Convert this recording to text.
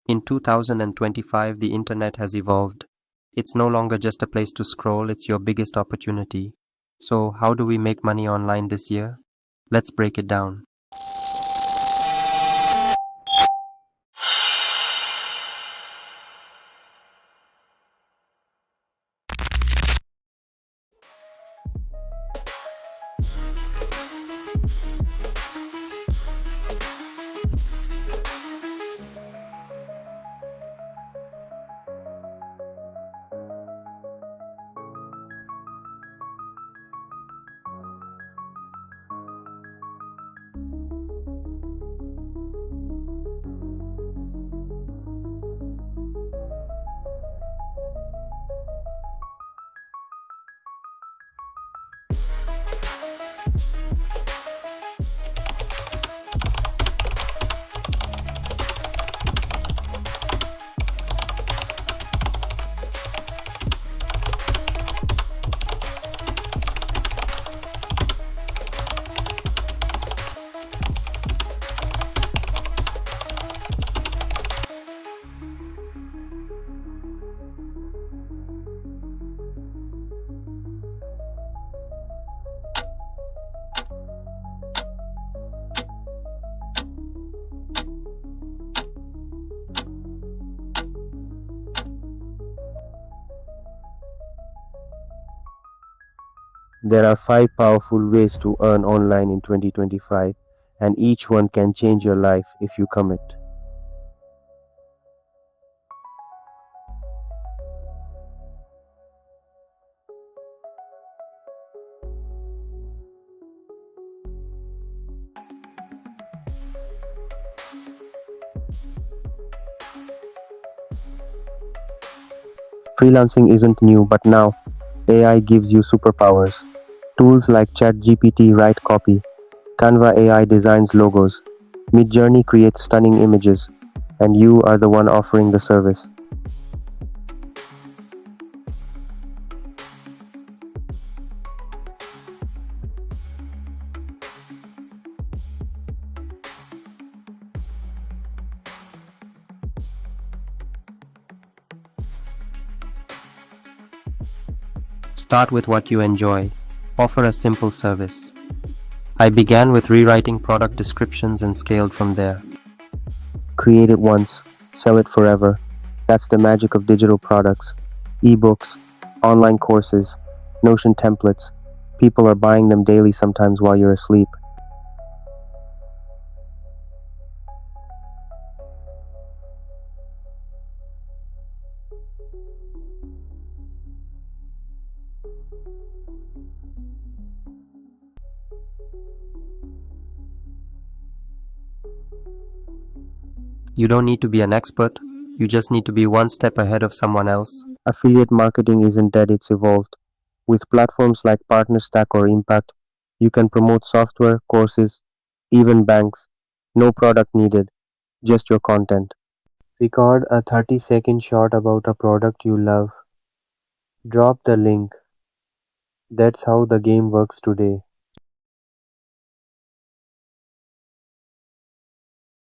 In 2025, the internet has evolved. It's no longer just a place to scroll, it's your biggest opportunity. So, how do we make money online this year? Let's break it down. There are 5 powerful ways to earn online in 2025, and each one can change your life if you commit. Freelancing isn't new, but now AI gives you superpowers. Tools like ChatGPT write copy, Canva AI designs logos, Midjourney creates stunning images, and you are the one offering the service. Start with what you enjoy. Offer a simple service. I began with rewriting product descriptions and scaled from there. Create it once, sell it forever. That's the magic of digital products. Ebooks, online courses, Notion templates. People are buying them daily sometimes while you're asleep. You don't need to be an expert, you just need to be one step ahead of someone else. Affiliate marketing isn't dead, it's evolved. With platforms like PartnerStack or Impact, you can promote software, courses, even banks. No product needed, just your content. Record a 30-second short about a product you love. Drop the link. That's how the game works today.